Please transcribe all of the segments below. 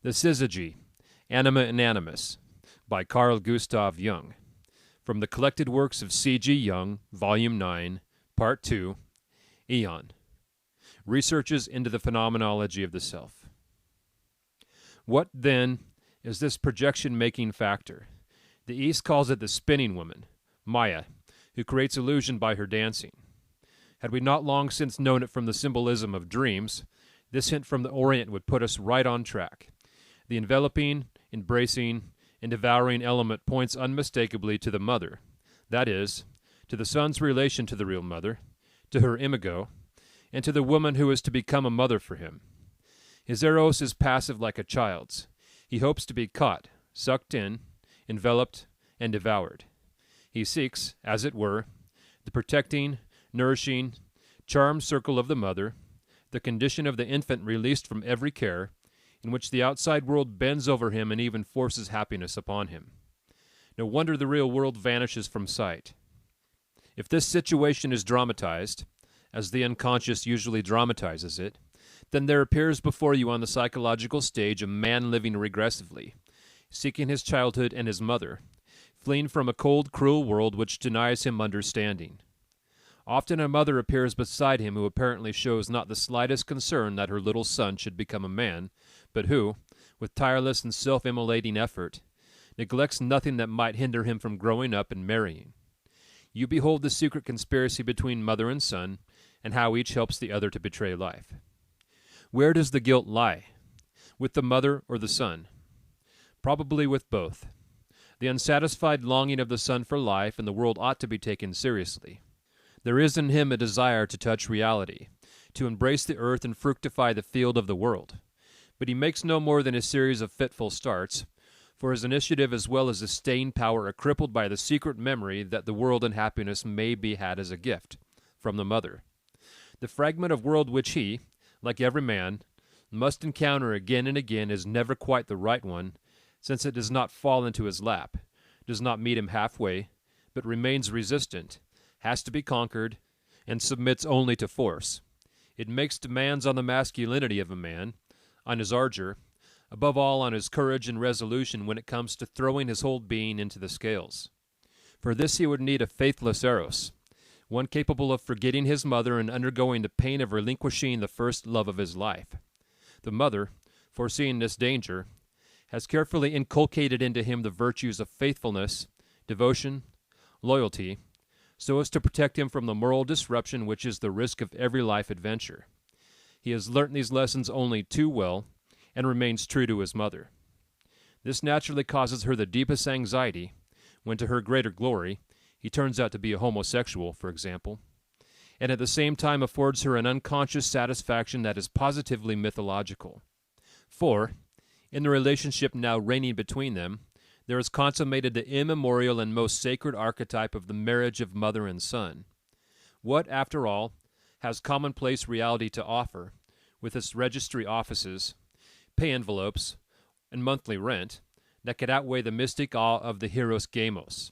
The Syzygy, Anima and Animus, by Carl Gustav Jung, from the Collected Works of C.G. Jung, Volume 9, Part 2, Aion. Researches into the Phenomenology of the Self. What, then, is this projection-making factor? The East calls it the spinning woman, Maya, who creates illusion by her dancing. Had we not long since known it from the symbolism of dreams, this hint from the Orient would put us right on track. The enveloping, embracing, and devouring element points unmistakably to the mother, that is, to the son's relation to the real mother, to her imago, and to the woman who is to become a mother for him. His eros is passive like a child's. He hopes to be caught, sucked in, enveloped, and devoured. He seeks, as it were, the protecting, nourishing, charmed circle of the mother, the condition of the infant released from every care, in which the outside world bends over him and even forces happiness upon him. No wonder the real world vanishes from sight. If this situation is dramatized, as the unconscious usually dramatizes it, then there appears before you on the psychological stage a man living regressively, seeking his childhood and his mother, fleeing from a cold, cruel world which denies him understanding. Often a mother appears beside him who apparently shows not the slightest concern that her little son should become a man, but who, with tireless and self-immolating effort, neglects nothing that might hinder him from growing up and marrying. You behold the secret conspiracy between mother and son, and how each helps the other to betray life. Where does the guilt lie? With the mother or the son? Probably with both. The unsatisfied longing of the son for life and the world ought to be taken seriously. There is in him a desire to touch reality, to embrace the earth and fructify the field of the world. But he makes no more than a series of fitful starts, for his initiative as well as his staying power are crippled by the secret memory that the world and happiness may be had as a gift from the mother. The fragment of world which he, like every man, must encounter again and again is never quite the right one, since it does not fall into his lap, does not meet him halfway, but remains resistant, has to be conquered, and submits only to force. It makes demands on the masculinity of a man, on his ardor, above all on his courage and resolution when it comes to throwing his whole being into the scales. For this he would need a faithless eros, one capable of forgetting his mother and undergoing the pain of relinquishing the first love of his life. The mother, foreseeing this danger, has carefully inculcated into him the virtues of faithfulness, devotion, loyalty, so as to protect him from the moral disruption which is the risk of every life adventure. He has learnt these lessons only too well, and remains true to his mother. This naturally causes her the deepest anxiety, when to her greater glory, he turns out to be a homosexual, for example, and at the same time affords her an unconscious satisfaction that is positively mythological. For, in the relationship now reigning between them, there is consummated the immemorial and most sacred archetype of the marriage of mother and son. What, after all, has commonplace reality to offer, with its registry offices, pay envelopes, and monthly rent, that could outweigh the mystic awe of the Hieros Gamos,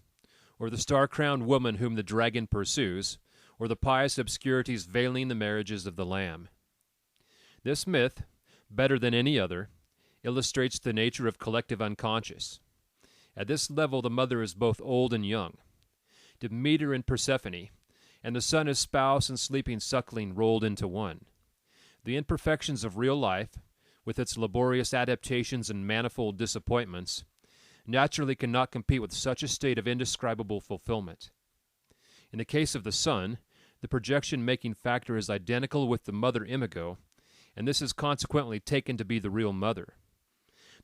or the star-crowned woman whom the dragon pursues, or the pious obscurities veiling the marriages of the Lamb? This myth, better than any other, illustrates the nature of collective unconscious. At this level the mother is both old and young, Demeter and Persephone, and the son is spouse and sleeping suckling rolled into one. The imperfections of real life, with its laborious adaptations and manifold disappointments, naturally cannot compete with such a state of indescribable fulfillment. In the case of the son, the projection-making factor is identical with the mother imago, and this is consequently taken to be the real mother.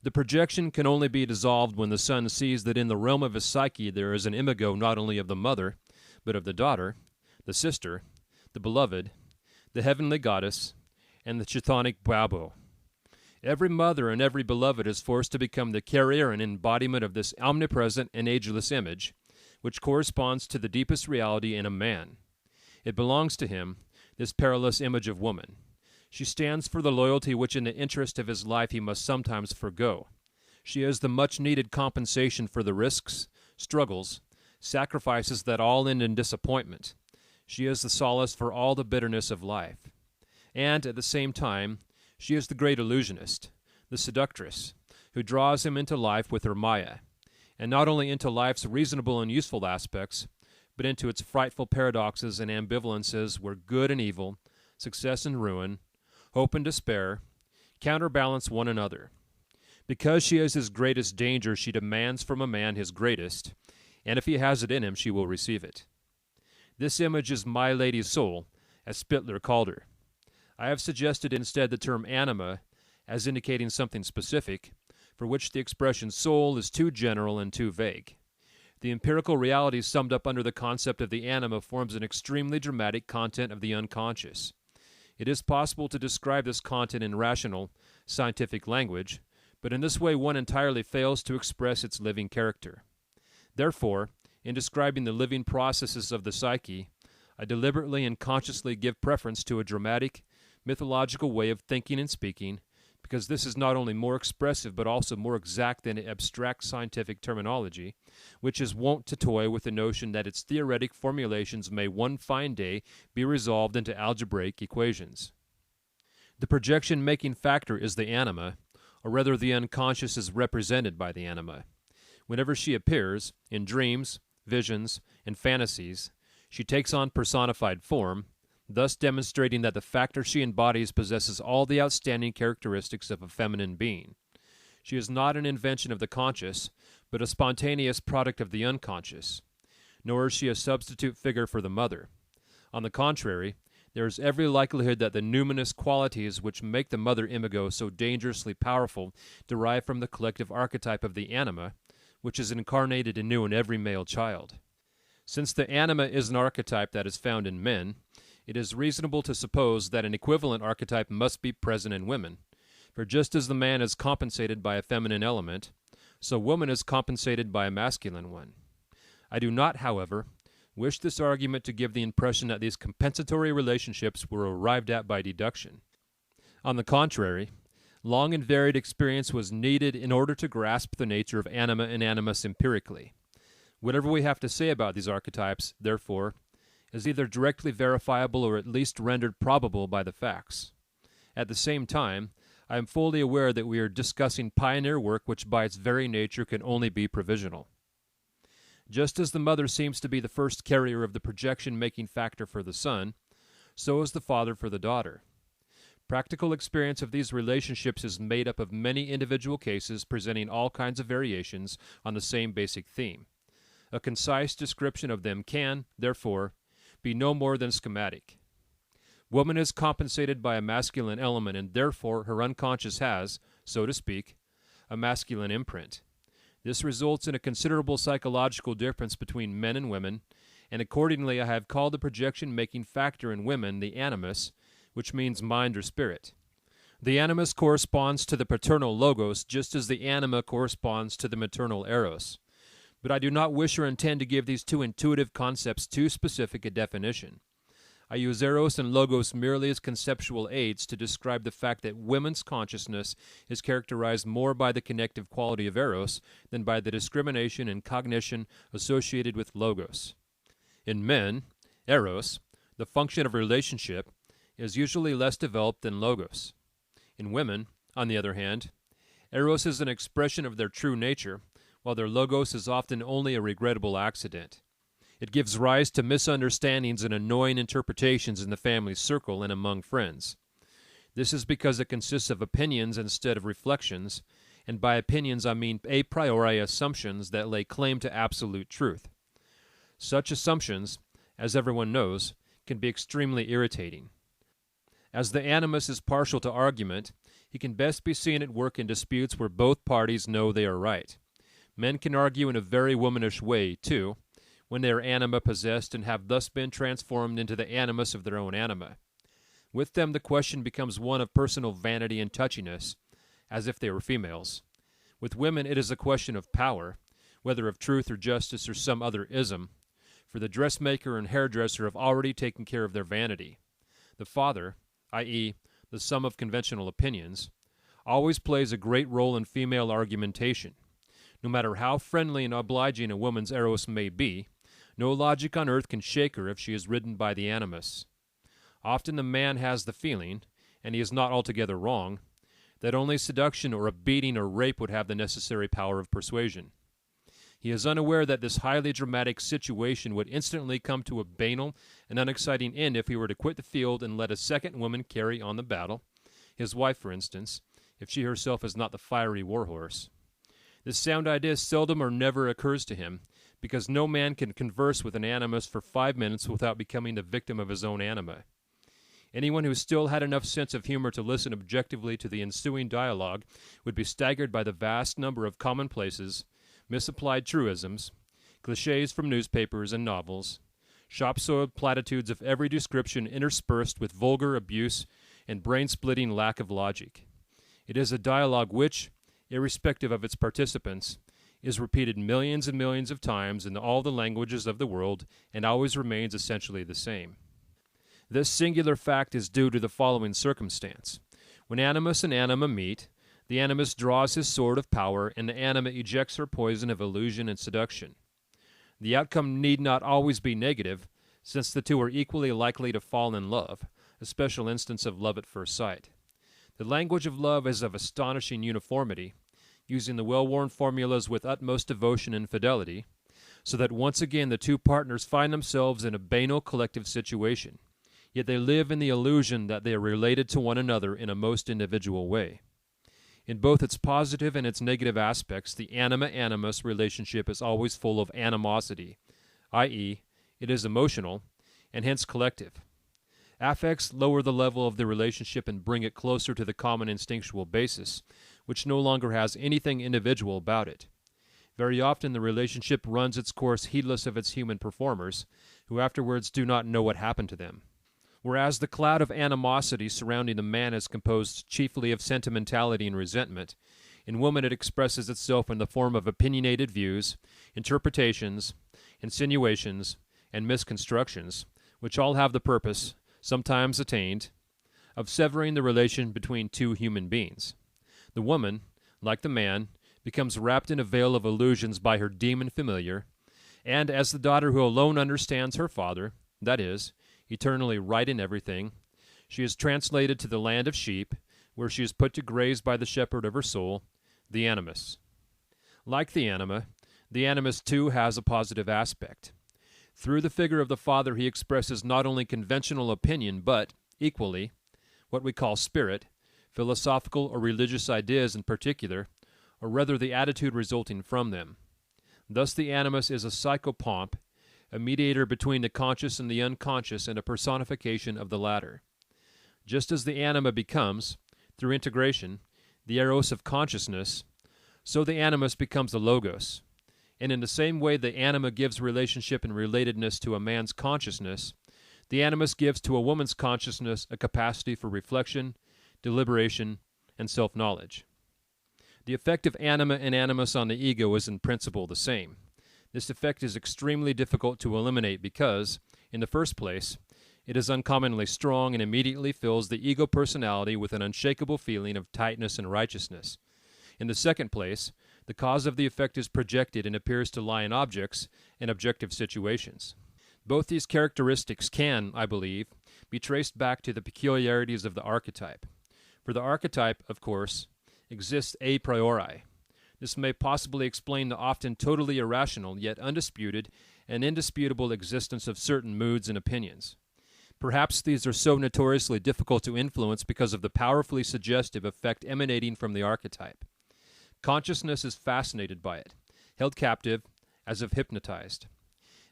The projection can only be dissolved when the son sees that in the realm of his psyche there is an imago not only of the mother, but of the daughter, the sister, the beloved, the heavenly goddess, and the chthonic Babo. Every mother and every beloved is forced to become the carrier and embodiment of this omnipresent and ageless image, which corresponds to the deepest reality in a man. It belongs to him, this perilous image of woman. She stands for the loyalty which in the interest of his life he must sometimes forego. She is the much-needed compensation for the risks, struggles, sacrifices that all end in disappointment. She is the solace for all the bitterness of life. And, at the same time, she is the great illusionist, the seductress, who draws him into life with her Maya, and not only into life's reasonable and useful aspects, but into its frightful paradoxes and ambivalences where good and evil, success and ruin, hope and despair, counterbalance one another. Because she is his greatest danger, she demands from a man his greatest, and if he has it in him, she will receive it. This image is my lady's soul, as Spittler called her. I have suggested instead the term anima as indicating something specific, for which the expression soul is too general and too vague. The empirical reality summed up under the concept of the anima forms an extremely dramatic content of the unconscious. It is possible to describe this content in rational, scientific language, but in this way one entirely fails to express its living character. Therefore, in describing the living processes of the psyche, I deliberately and consciously give preference to a dramatic, mythological way of thinking and speaking, because this is not only more expressive but also more exact than abstract scientific terminology, which is wont to toy with the notion that its theoretic formulations may one fine day be resolved into algebraic equations. The projection-making factor is the anima, or rather the unconscious is represented by the anima. Whenever she appears, in dreams, visions, and fantasies, she takes on personified form, thus demonstrating that the factor she embodies possesses all the outstanding characteristics of a feminine being. She is not an invention of the conscious, but a spontaneous product of the unconscious. Nor is she a substitute figure for the mother. On the contrary, there is every likelihood that the numinous qualities which make the mother imago so dangerously powerful derive from the collective archetype of the anima, which is incarnated anew in every male child. Since the anima is an archetype that is found in men, it is reasonable to suppose that an equivalent archetype must be present in women, for just as the man is compensated by a feminine element, so woman is compensated by a masculine one. I do not, however, wish this argument to give the impression that these compensatory relationships were arrived at by deduction. On the contrary, long and varied experience was needed in order to grasp the nature of anima and animus empirically. Whatever we have to say about these archetypes, therefore, is either directly verifiable or at least rendered probable by the facts. At the same time, I am fully aware that we are discussing pioneer work which by its very nature can only be provisional. Just as the mother seems to be the first carrier of the projection-making factor for the son, so is the father for the daughter. Practical experience of these relationships is made up of many individual cases presenting all kinds of variations on the same basic theme. A concise description of them can, therefore, be no more than schematic. Woman is compensated by a masculine element, and therefore her unconscious has, so to speak, a masculine imprint. This results in a considerable psychological difference between men and women, and accordingly I have called the projection-making factor in women the animus, which means mind or spirit. The animus corresponds to the paternal logos, just as the anima corresponds to the maternal eros. But I do not wish or intend to give these two intuitive concepts too specific a definition. I use eros and logos merely as conceptual aids to describe the fact that women's consciousness is characterized more by the connective quality of eros than by the discrimination and cognition associated with logos. In men, eros, the function of relationship, is usually less developed than logos. In women, on the other hand, eros is an expression of their true nature, while their logos is often only a regrettable accident. It gives rise to misunderstandings and annoying interpretations in the family circle and among friends. This is because it consists of opinions instead of reflections, and by opinions I mean a priori assumptions that lay claim to absolute truth. Such assumptions, as everyone knows, can be extremely irritating. As the animus is partial to argument, he can best be seen at work in disputes where both parties know they are right. Men can argue in a very womanish way, too, when they are anima-possessed and have thus been transformed into the animus of their own anima. With them the question becomes one of personal vanity and touchiness, as if they were females. With women it is a question of power, whether of truth or justice or some other ism, for the dressmaker and hairdresser have already taken care of their vanity. The father, i.e., the sum of conventional opinions, always plays a great role in female argumentation. No matter how friendly and obliging a woman's eros may be, no logic on earth can shake her if she is ridden by the animus. Often the man has the feeling, and he is not altogether wrong, that only seduction or a beating or rape would have the necessary power of persuasion. He is unaware that this highly dramatic situation would instantly come to a banal and unexciting end if he were to quit the field and let a second woman carry on the battle, his wife, for instance, if she herself is not the fiery warhorse. This sound idea seldom or never occurs to him, because no man can converse with an animus for 5 minutes without becoming the victim of his own anima. Anyone who still had enough sense of humor to listen objectively to the ensuing dialogue would be staggered by the vast number of commonplaces, misapplied truisms, cliches from newspapers and novels, shop-soiled platitudes of every description interspersed with vulgar abuse and brain-splitting lack of logic. It is a dialogue which, irrespective of its participants, is repeated millions and millions of times in all the languages of the world and always remains essentially the same. This singular fact is due to the following circumstance. When animus and anima meet, the animus draws his sword of power, and the anima ejects her poison of illusion and seduction. The outcome need not always be negative, since the two are equally likely to fall in love, a special instance of love at first sight. The language of love is of astonishing uniformity, using the well-worn formulas with utmost devotion and fidelity, so that once again the two partners find themselves in a banal collective situation, yet they live in the illusion that they are related to one another in a most individual way. In both its positive and its negative aspects, the anima-animus relationship is always full of animosity, i.e., it is emotional, and hence collective. Affects lower the level of the relationship and bring it closer to the common instinctual basis, which no longer has anything individual about it. Very often the relationship runs its course heedless of its human performers, who afterwards do not know what happened to them. Whereas the cloud of animosity surrounding the man is composed chiefly of sentimentality and resentment, in woman it expresses itself in the form of opinionated views, interpretations, insinuations, and misconstructions, which all have the purpose, sometimes attained, of severing the relation between two human beings. The woman, like the man, becomes wrapped in a veil of illusions by her demon familiar, and as the daughter who alone understands her father, that is, eternally right in everything, she is translated to the land of sheep, where she is put to graze by the shepherd of her soul, the animus. Like the animus too has a positive aspect. Through the figure of the father he expresses not only conventional opinion, but, equally, what we call spirit, philosophical or religious ideas in particular, or rather the attitude resulting from them. Thus the animus is a psychopomp, a mediator between the conscious and the unconscious and a personification of the latter. Just as the anima becomes, through integration, the eros of consciousness, so the animus becomes the logos. And in the same way the anima gives relationship and relatedness to a man's consciousness, the animus gives to a woman's consciousness a capacity for reflection, deliberation, and self-knowledge. The effect of anima and animus on the ego is in principle the same. This effect is extremely difficult to eliminate because, in the first place, it is uncommonly strong and immediately fills the ego personality with an unshakable feeling of tightness and righteousness. In the second place, the cause of the effect is projected and appears to lie in objects and objective situations. Both these characteristics can, I believe, be traced back to the peculiarities of the archetype. For the archetype, of course, exists a priori. This may possibly explain the often totally irrational, yet undisputed and indisputable existence of certain moods and opinions. Perhaps these are so notoriously difficult to influence because of the powerfully suggestive effect emanating from the archetype. Consciousness is fascinated by it, held captive, as if hypnotized.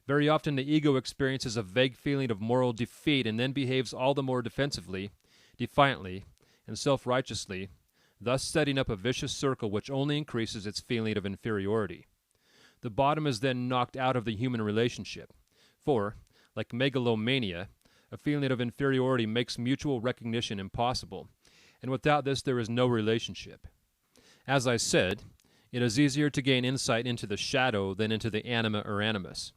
Very often the ego experiences a vague feeling of moral defeat and then behaves all the more defensively, defiantly, and self-righteously, thus setting up a vicious circle which only increases its feeling of inferiority. The bottom is then knocked out of the human relationship, for, like megalomania, a feeling of inferiority makes mutual recognition impossible, and without this there is no relationship. As I said, it is easier to gain insight into the shadow than into the anima or animus.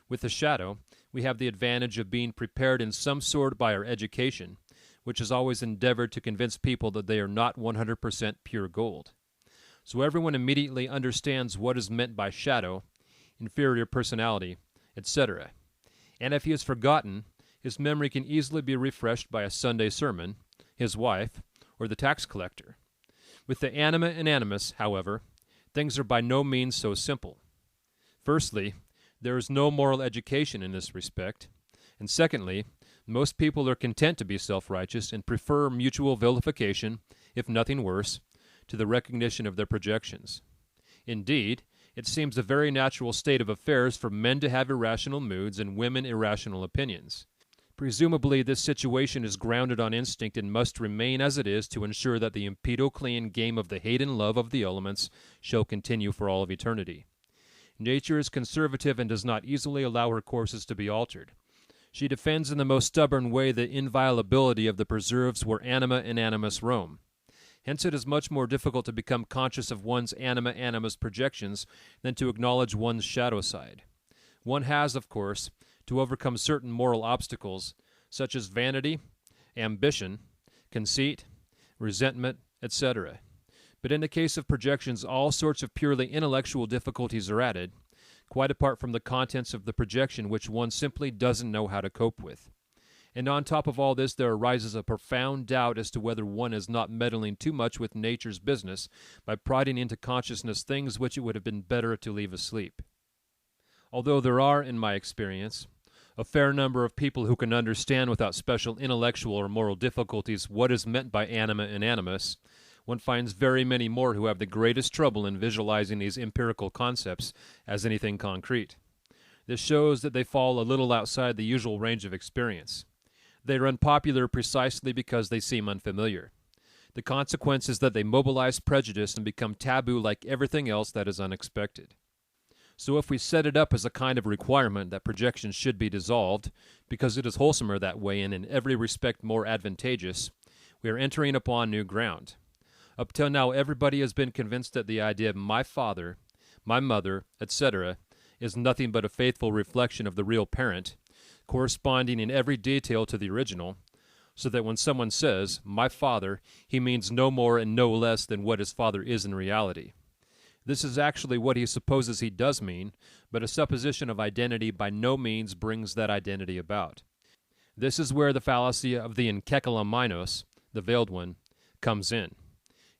With the shadow, we have the advantage of being prepared in some sort by our education, which has always endeavored to convince people that they are not 100% pure gold. So everyone immediately understands what is meant by shadow, inferior personality, etc. And if he has forgotten, his memory can easily be refreshed by a Sunday sermon, his wife, or the tax collector. With the Anima and Animus, however, things are by no means so simple. Firstly, there is no moral education in this respect, and secondly, most people are content to be self-righteous and prefer mutual vilification, if nothing worse, to the recognition of their projections. Indeed, it seems a very natural state of affairs for men to have irrational moods and women irrational opinions. Presumably, this situation is grounded on instinct and must remain as it is to ensure that the Empedoclean game of the hate and love of the elements shall continue for all of eternity. Nature is conservative and does not easily allow her courses to be altered. She defends in the most stubborn way the inviolability of the preserves where Anima and Animus roam. Hence it is much more difficult to become conscious of one's Anima Animus projections than to acknowledge one's shadow side. One has, of course, to overcome certain moral obstacles, such as vanity, ambition, conceit, resentment, etc. But in the case of projections, all sorts of purely intellectual difficulties are added, quite apart from the contents of the projection which one simply doesn't know how to cope with. And on top of all this, there arises a profound doubt as to whether one is not meddling too much with nature's business by prodding into consciousness things which it would have been better to leave asleep. Although there are, in my experience, a fair number of people who can understand without special intellectual or moral difficulties what is meant by Anima and Animus, one finds very many more who have the greatest trouble in visualizing these empirical concepts as anything concrete. This shows that they fall a little outside the usual range of experience. They are unpopular precisely because they seem unfamiliar. The consequence is that they mobilize prejudice and become taboo like everything else that is unexpected. So if we set it up as a kind of requirement that projections should be dissolved, because it is wholesomer that way and in every respect more advantageous, we are entering upon new ground. Up till now, everybody has been convinced that the idea of my father, my mother, etc., is nothing but a faithful reflection of the real parent, corresponding in every detail to the original, so that when someone says, my father, he means no more and no less than what his father is in reality. This is actually what he supposes he does mean, but a supposition of identity by no means brings that identity about. This is where the fallacy of the enkekalaminos, the veiled one, comes in.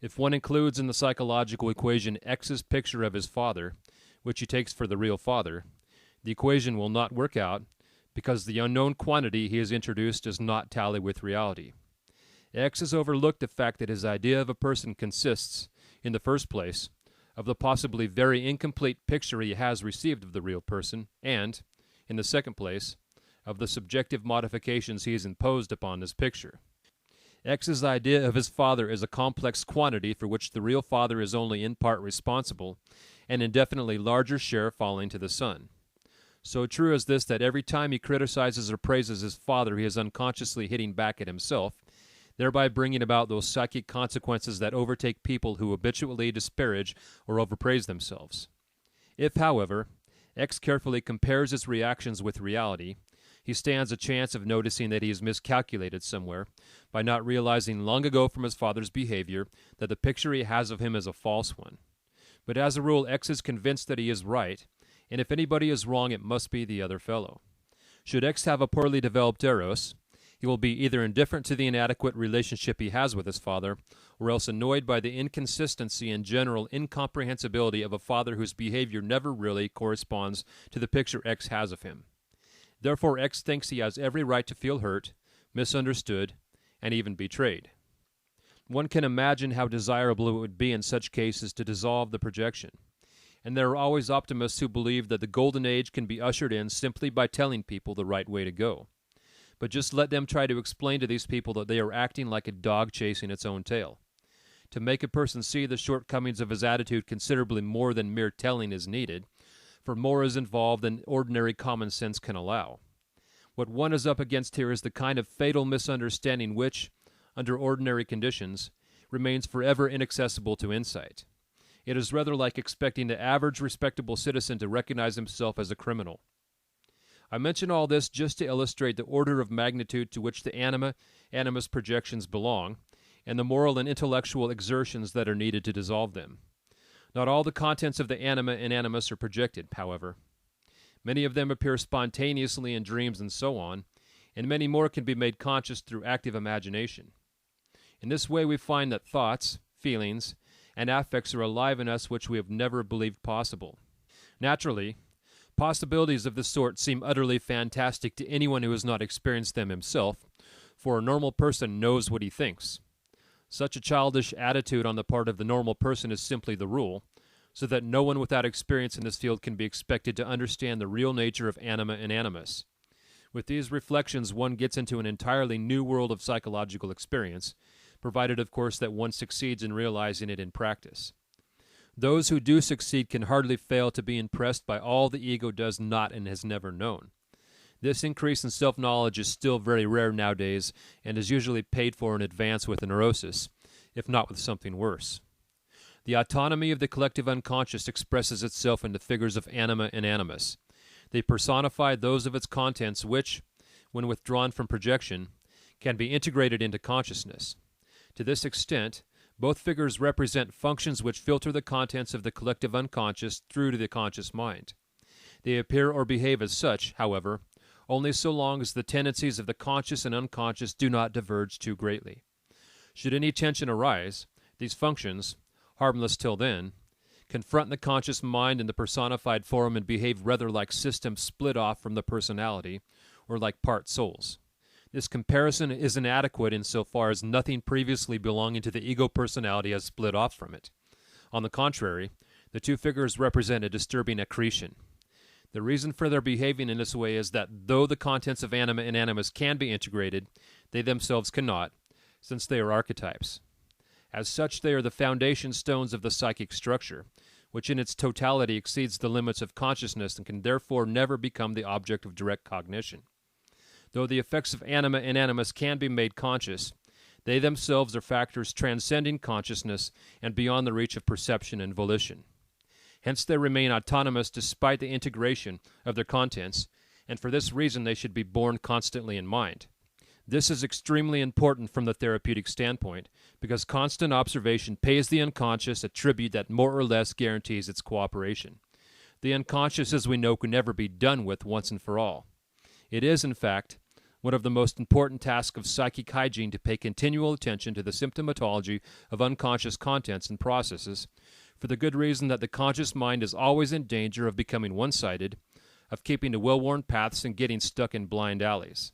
If one includes in the psychological equation X's picture of his father, which he takes for the real father, the equation will not work out because the unknown quantity he has introduced does not tally with reality. X has overlooked the fact that his idea of a person consists, in the first place, of the possibly very incomplete picture he has received of the real person, and, in the second place, of the subjective modifications he has imposed upon this picture. X's idea of his father is a complex quantity for which the real father is only in part responsible, an indefinitely larger share falling to the son. So true is this that every time he criticizes or praises his father, he is unconsciously hitting back at himself, thereby bringing about those psychic consequences that overtake people who habitually disparage or overpraise themselves. If, however, X carefully compares his reactions with reality, he stands a chance of noticing that he has miscalculated somewhere by not realizing long ago from his father's behavior that the picture he has of him is a false one. But as a rule, X is convinced that he is right, and if anybody is wrong, it must be the other fellow. Should X have a poorly developed eros, he will be either indifferent to the inadequate relationship he has with his father, or else annoyed by the inconsistency and general incomprehensibility of a father whose behavior never really corresponds to the picture X has of him. Therefore, X thinks he has every right to feel hurt, misunderstood, and even betrayed. One can imagine how desirable it would be in such cases to dissolve the projection. And there are always optimists who believe that the golden age can be ushered in simply by telling people the right way to go. But just let them try to explain to these people that they are acting like a dog chasing its own tail. To make a person see the shortcomings of his attitude considerably more than mere telling is needed, for more is involved than ordinary common sense can allow. What one is up against here is the kind of fatal misunderstanding which, under ordinary conditions, remains forever inaccessible to insight. It is rather like expecting the average respectable citizen to recognize himself as a criminal. I mention all this just to illustrate the order of magnitude to which the Anima Animus projections belong, and the moral and intellectual exertions that are needed to dissolve them. Not all the contents of the Anima and Animus are projected, however. Many of them appear spontaneously in dreams and so on, and many more can be made conscious through active imagination. In this way we find that thoughts, feelings, and affects are alive in us which we have never believed possible. Naturally, possibilities of this sort seem utterly fantastic to anyone who has not experienced them himself, for a normal person knows what he thinks. Such a childish attitude on the part of the normal person is simply the rule, so that no one without experience in this field can be expected to understand the real nature of Anima and Animus. With these reflections, one gets into an entirely new world of psychological experience, provided, of course, that one succeeds in realizing it in practice. Those who do succeed can hardly fail to be impressed by all the ego does not and has never known. This increase in self-knowledge is still very rare nowadays and is usually paid for in advance with a neurosis, if not with something worse. The autonomy of the collective unconscious expresses itself in the figures of Anima and Animus. They personify those of its contents which, when withdrawn from projection, can be integrated into consciousness. To this extent, both figures represent functions which filter the contents of the collective unconscious through to the conscious mind. They appear or behave as such, however, only so long as the tendencies of the conscious and unconscious do not diverge too greatly. Should any tension arise, these functions, harmless till then, confront the conscious mind in the personified form and behave rather like systems split off from the personality, or like part souls. This comparison is inadequate insofar as nothing previously belonging to the ego personality has split off from it. On the contrary, the two figures represent a disturbing accretion. The reason for their behaving in this way is that though the contents of Anima and Animus can be integrated, they themselves cannot, since they are archetypes. As such, they are the foundation stones of the psychic structure, which in its totality exceeds the limits of consciousness and can therefore never become the object of direct cognition. Though the effects of Anima and Animus can be made conscious, they themselves are factors transcending consciousness and beyond the reach of perception and volition. Hence they remain autonomous despite the integration of their contents, and for this reason they should be borne constantly in mind. This is extremely important from the therapeutic standpoint, because constant observation pays the unconscious a tribute that more or less guarantees its cooperation. The unconscious, as we know, can never be done with once and for all. It is, in fact, one of the most important tasks of psychic hygiene to pay continual attention to the symptomatology of unconscious contents and processes, for the good reason that the conscious mind is always in danger of becoming one-sided, of keeping to well-worn paths and getting stuck in blind alleys.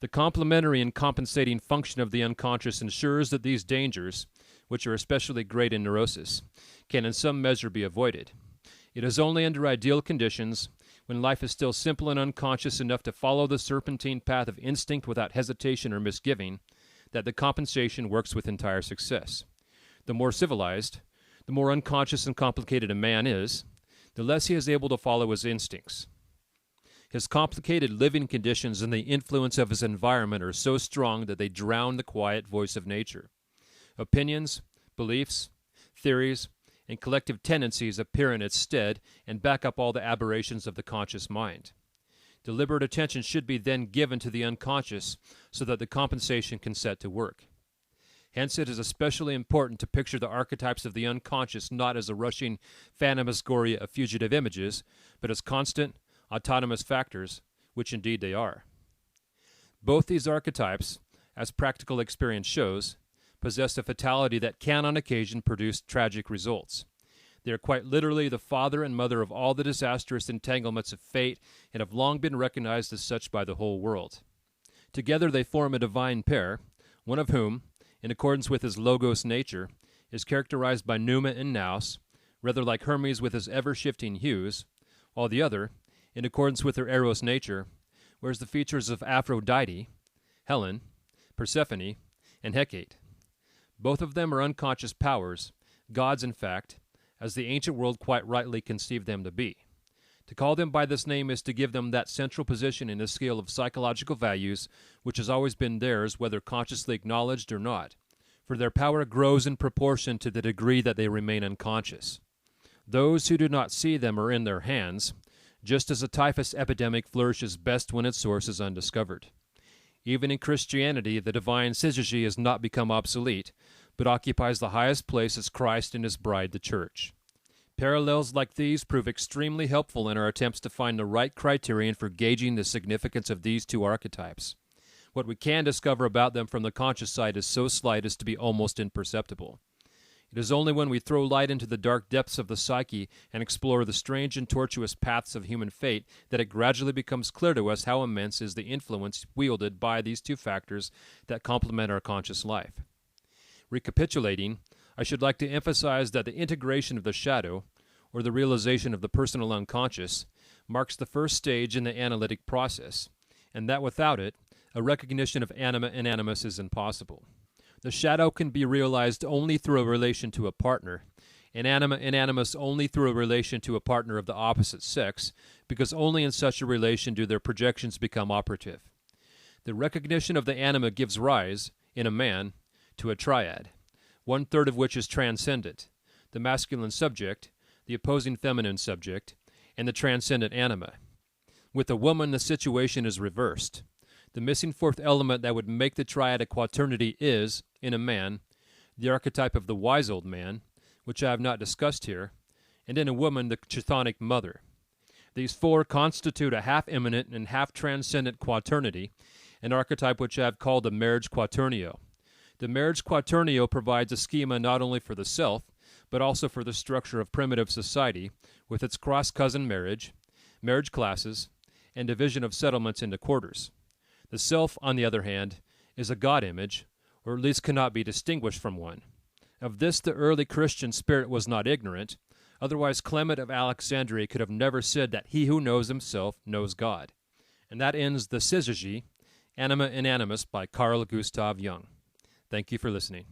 The complementary and compensating function of the unconscious ensures that these dangers, which are especially great in neurosis, can in some measure be avoided. It is only under ideal conditions, when life is still simple and unconscious enough to follow the serpentine path of instinct without hesitation or misgiving, that the compensation works with entire success. The more civilized, the more unconscious and complicated a man is, the less he is able to follow his instincts. His complicated living conditions and the influence of his environment are so strong that they drown the quiet voice of nature. Opinions, beliefs, theories, and collective tendencies appear in its stead and back up all the aberrations of the conscious mind. Deliberate attention should be then given to the unconscious so that the compensation can set to work. Hence it is especially important to picture the archetypes of the unconscious not as a rushing phantasmagoria of fugitive images, but as constant, autonomous factors, which indeed they are. Both these archetypes, as practical experience shows, possess a fatality that can on occasion produce tragic results. They are quite literally the father and mother of all the disastrous entanglements of fate and have long been recognized as such by the whole world. Together they form a divine pair, one of whom, in accordance with his logos nature, is characterized by pneuma and nous, rather like Hermes with his ever-shifting hues, while the other, in accordance with her eros nature, wears the features of Aphrodite, Helen, Persephone, and Hecate. Both of them are unconscious powers, gods in fact, as the ancient world quite rightly conceived them to be. To call them by this name is to give them that central position in the scale of psychological values which has always been theirs, whether consciously acknowledged or not, for their power grows in proportion to the degree that they remain unconscious. Those who do not see them are in their hands, just as a typhus epidemic flourishes best when its source is undiscovered. Even in Christianity, the divine Syzygy has not become obsolete, but occupies the highest place as Christ and his bride, the Church. Parallels like these prove extremely helpful in our attempts to find the right criterion for gauging the significance of these two archetypes. What we can discover about them from the conscious side is so slight as to be almost imperceptible. It is only when we throw light into the dark depths of the psyche and explore the strange and tortuous paths of human fate that it gradually becomes clear to us how immense is the influence wielded by these two factors that complement our conscious life. Recapitulating, I should like to emphasize that the integration of the shadow, or the realization of the personal unconscious, marks the first stage in the analytic process, and that without it, a recognition of anima and animus is impossible. The shadow can be realized only through a relation to a partner, and anima and animus only through a relation to a partner of the opposite sex, because only in such a relation do their projections become operative. The recognition of the anima gives rise, in a man, to a triad, 1/3 of which is transcendent, the masculine subject, the opposing feminine subject, and the transcendent anima. With a woman, the situation is reversed. The missing fourth element that would make the triad a quaternity is, in a man, the archetype of the wise old man, which I have not discussed here, and in a woman, the chthonic mother. These four constitute a half-immanent and half-transcendent quaternity, an archetype which I have called the marriage quaternio. The marriage quaternio provides a schema not only for the self, but also for the structure of primitive society, with its cross-cousin marriage, marriage classes, and division of settlements into quarters. The self, on the other hand, is a God image, or at least cannot be distinguished from one. Of this the early Christian spirit was not ignorant, otherwise Clement of Alexandria could have never said that he who knows himself knows God. And that ends the Syzygy, Anima and Animus by Carl Gustav Jung. Thank you for listening.